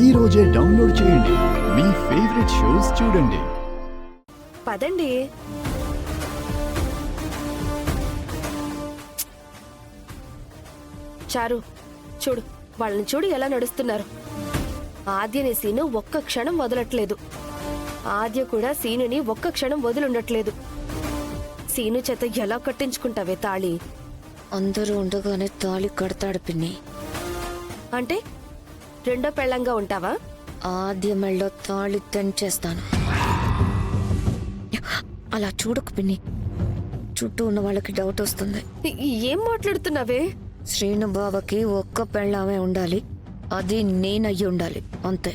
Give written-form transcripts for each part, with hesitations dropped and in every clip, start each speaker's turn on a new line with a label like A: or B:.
A: ఈ రోజే డౌన్లోడ్ చేయండి. మీ ఫేవరెట్ షోస్ చూడండి.
B: పదండి. చారు చూడు, వాళ్ళని చూడు ఎలా నడుస్తున్నారు. ఆద్యని సీను ఒక్క క్షణం వదలట్లేదు. ఆద్య కూడా సీనుని ఒక్క క్షణం వదిలుండట్లేదు. సీను చేత ఎలా కట్టించుకుంటావే తాళి?
C: అందరూ ఉండగానే తాళి కడతాడు పిన్ని.
B: అంటే రెండో పెళ్ళంగా ఉంటావా?
C: ఆద్య మెళ్ళో తాళి తెంచేస్తాను. అలా చూడకు పిన్ని, చుట్టూ ఉన్న వాళ్ళకి డౌట్ వస్తుంది.
B: ఏం మాట్లాడుతున్నావే?
C: శ్రీను బావకి ఒక్క పెళ్ళామే ఉండాలి, అది నేనయ్యి ఉండాలి, అంతే.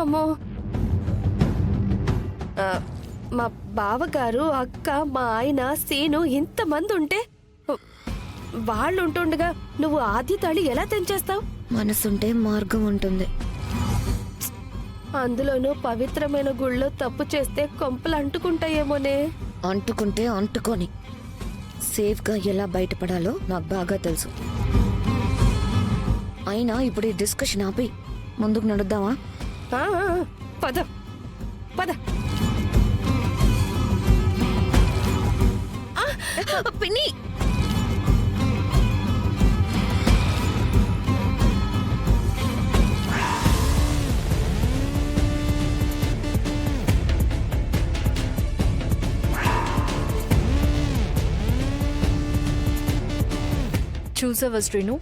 B: అమ్మో, మా బావగారు, అక్క, మా ఆయన, సీను ఇంతమంది ఉంటే వాళ్ళు ఉంటుండగా నువ్వు ఆద్య తాళి ఎలా తెంచేస్తావు?
C: మనసుంటే మార్గం ఉంటుంది.
B: అందులోనూ పవిత్రమైన గుళ్ళో తప్పు చేస్తే కొంపలు అంటుకుంటాయేమోనే.
C: అంటుకుంటే అంటుకొని సేఫ్గా ఎలా బయటపడాలో నాకు బాగా తెలుసు. అయినా ఇప్పుడు ఈ డిస్కషన్ ఆపి ముందుకు నడుద్దామా?
B: పద పద.
C: పిన్ని,
D: చూసావా శ్రీను,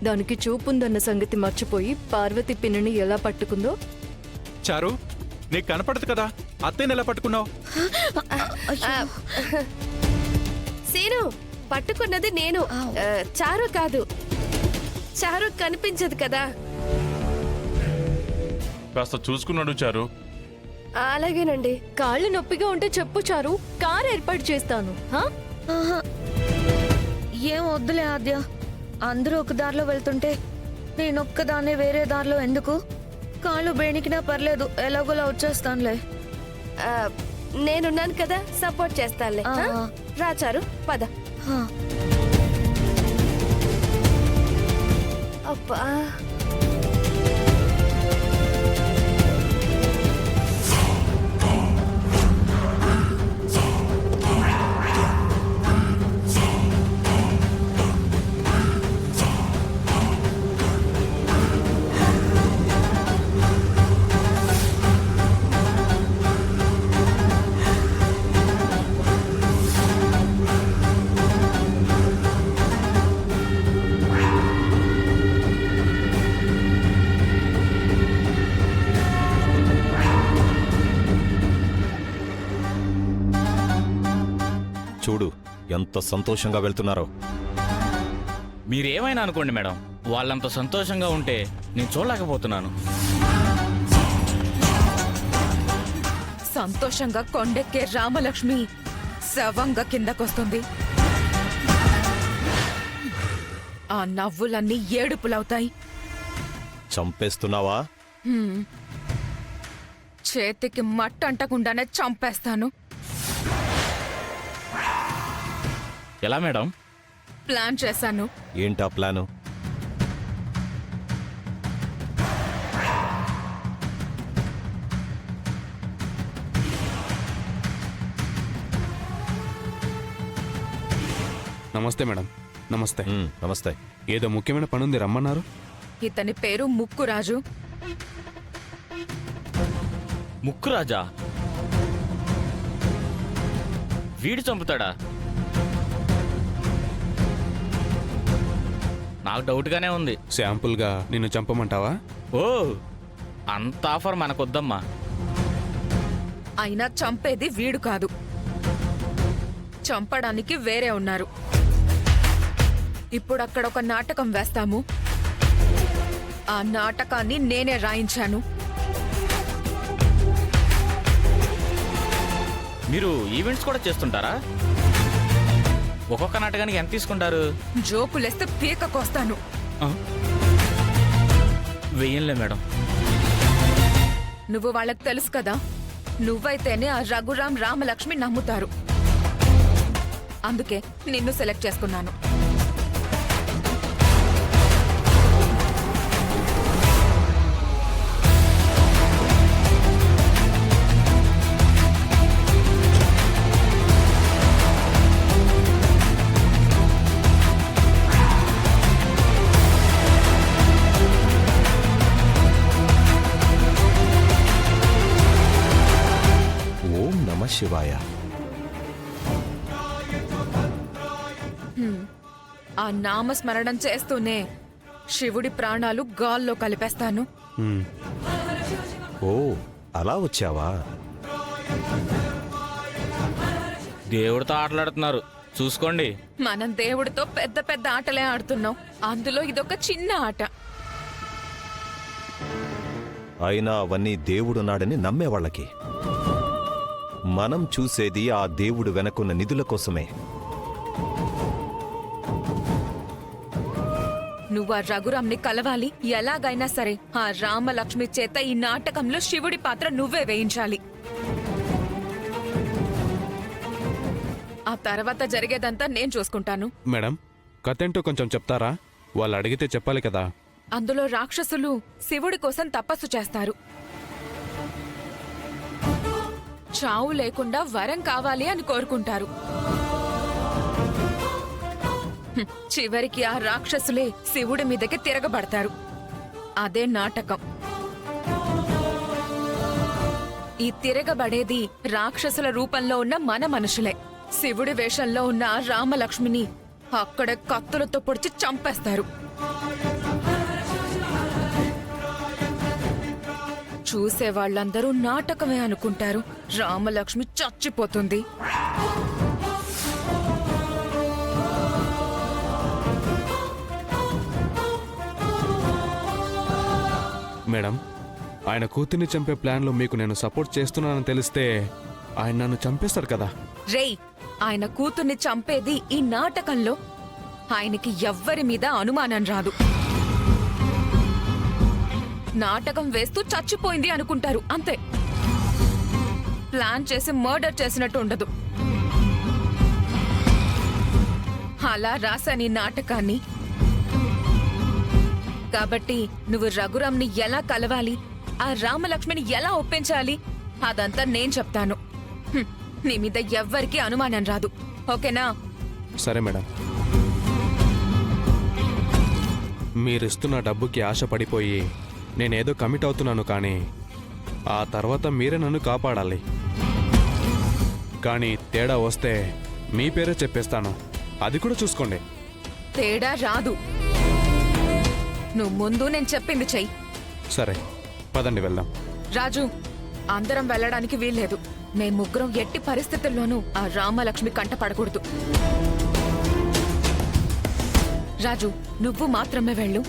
D: దానికి చూపుందన్న సంగతి మర్చిపోయి పార్వతి పిన్నిని ఎలా పట్టుకుందో.
E: చారు, నీకు కనపడదు కదా, అత్తయ్యని ఎలా పట్టుకున్నావు?
B: సీను, పట్టుకున్నది నేను, చారు కాదు. చారు కనిపించదు కదా.
F: కాస్త చూసుకున్నాడు చారు.
B: అలాగేనండి.
D: కాళ్ళు నొప్పిగా ఉంటే చెప్పు చారు, కారు ఏర్పాటు చేస్తాను.
C: ఏం వద్దులే ఆద్య, అందరూ ఒక దారిలో వెళ్తుంటే నేనొక్కదాన్నే వేరే దారిలో ఎందుకు? కాళ్ళు బేణికినా పర్లేదు, ఎలాగోలా వచ్చేస్తానులే.
B: నేనున్నాను కదా, సపోర్ట్ చేస్తానులే. రా చారు, పద. అబ్బా,
G: చూడు ఎంత సంతోషంగా వెళ్తున్నారో.
H: మీరేమైనా అనుకోండి మేడం, వాళ్ళంత సంతోషంగా ఉంటే నేను చూడలేకపోతున్నాను.
I: సంతోషంగా కొండెక్కే రామలక్ష్మి శవంగా కిందకొస్తుంది. ఆ నవ్వులన్నీ ఏడుపులవుతాయి.
G: చంపేస్తున్నావా?
I: చేతికి మట్టంటకుండానే చంపేస్తాను.
H: ఎలా మేడం?
I: ప్లాన్ చేశాను.
G: ఏంటా ప్లాను?
E: నమస్తే మేడం. నమస్తే.
G: నమస్తే.
E: ఏదో ముఖ్యమైన పనుంది, రమ్మన్నారు.
I: ఇతని పేరు ముక్కురాజు.
H: ముక్కురాజా? వీడు చంపుతాడా? నాకు డౌట్గానే ఉంది.
E: శాంపుల్గా నిన్ను చంపమంటావా?
H: ఓ, అంత ఆఫర్ మనకొద్దమ్మా.
I: అయినా చంపేది వీడు కాదు, చంపడానికి వేరే ఉన్నారు. ఇప్పుడు అక్కడ ఒక నాటకం వేస్తాము. ఆ నాటకాన్ని నేనే రాయించాను.
H: మీరు ఈవెంట్స్ కూడా చేస్తుంటారా? ఒక్కొక్క నాటకానికి ఎంత తీసుకుంటారు?
I: జోకులేస్తే పీక కోస్తాను.
H: వెయ్యంలే మేడం.
I: నువ్వు వాళ్ళకి తెలుసు కదా, నువ్వైతేనే ఆ రఘురాం రామలక్ష్మి నమ్ముతారు. అందుకే నిన్ను సెలెక్ట్ చేసుకున్నాను.
G: శివాయ.
I: ఆ నామస్మరణం చేస్తూనే శివుడి ప్రాణాలు గాల్లో కలిపేస్తాను.
G: ఓ అలా వచ్చావా?
H: దేవుడితో ఆటలాడుతున్నారు చూసుకోండి.
I: మనం దేవుడితో పెద్ద పెద్ద ఆటలే ఆడుతున్నాం, అందులో ఇదొక చిన్న ఆట.
G: అయినా అవన్నీ దేవుడున్నాడని నమ్మేవాళ్ళకి. మనం చూసేది ఆ దేవుడు వెనకున్న నిధుల కోసమే.
I: నువ్వు ఆ రఘురాంని కలవాలి, ఎలాగైనా సరే ఆ రామలక్ష్మి చేత ఈ నాటకంలో శివుడి పాత్ర నువ్వే వేయించాలి. ఆ తర్వాత జరిగేదంతా నేను చూసుకుంటాను.
J: మేడం, కథేంటో కొంచెం చెప్తారా? వాళ్ళు అడిగితే చెప్పాలి కదా.
I: అందులో రాక్షసులు శివుడి కోసం తపస్సు చేస్తారు. చావు లేకుండా వరం కావాలి అని కోరుకుంటారు. చివరికి ఆ రాక్షసులే శివుడి మీదకి తిరగబడతారు. అదే నాటకం. ఈ తిరగబడేది రాక్షసుల రూపంలో ఉన్న మన మనుషులే. శివుడి వేషంలో ఉన్న ఆ రామలక్ష్మిని అక్కడే కత్తులతో పొడిచి చంపేస్తారు. చూసే వాళ్ళందరూ నాటకమే అనుకుంటారు. రామలక్ష్మి చచ్చిపోతుంది.
J: మేడం, ఆయన కూతుర్ని చంపే ప్లాన్లో మీకు నేను సపోర్ట్ చేస్తున్నానని తెలిస్తే ఆయన నన్ను చంపేస్తారు కదా.
I: రేయ్, ఆయన కూతుర్ని చంపేది ఈ నాటకంలో. ఆయనకి ఎవ్వరి మీద అనుమానం రాదు. నాటకం వేస్తూ చచ్చిపోయింది అనుకుంటారు అంతే. ప్లాన్ చేసి మర్డర్ చేసినట్టు ఉండదు. అలా రాశాను ఈ నాటకాన్ని. కాబట్టి నువ్వు రఘురాంని ఎలా కలవాలి, ఆ రామలక్ష్మిని ఎలా ఒప్పించాలి, అదంతా నేను చెప్తాను. నీ మీద ఎవ్వరికీ అనుమానం రాదు. ఓకేనా?
J: సరే మేడం. మీరిస్తున్న డబ్బుకి ఆశపడిపోయి నేనేదో కమిట్ అవుతున్నాను, కానీ ఆ తర్వాత మీరే నన్ను కాపాడాలి. కానీ తేడా వస్తే మీ పేరే చెప్పేస్తాను, అది కూడా చూసుకోండి.
I: తేడా రాదు. నువ్వు ముందు నేను చెప్పింది చెయ్యి.
J: సరే పదండి వెళ్దాం.
I: రాజు, అందరం వెళ్ళడానికి వీల్లేదు. మేం ముగ్గురం ఎట్టి పరిస్థితుల్లోనూ ఆ రామలక్ష్మి కంట పడకూడదు. రాజు, నువ్వు మాత్రమే వెళ్ళు.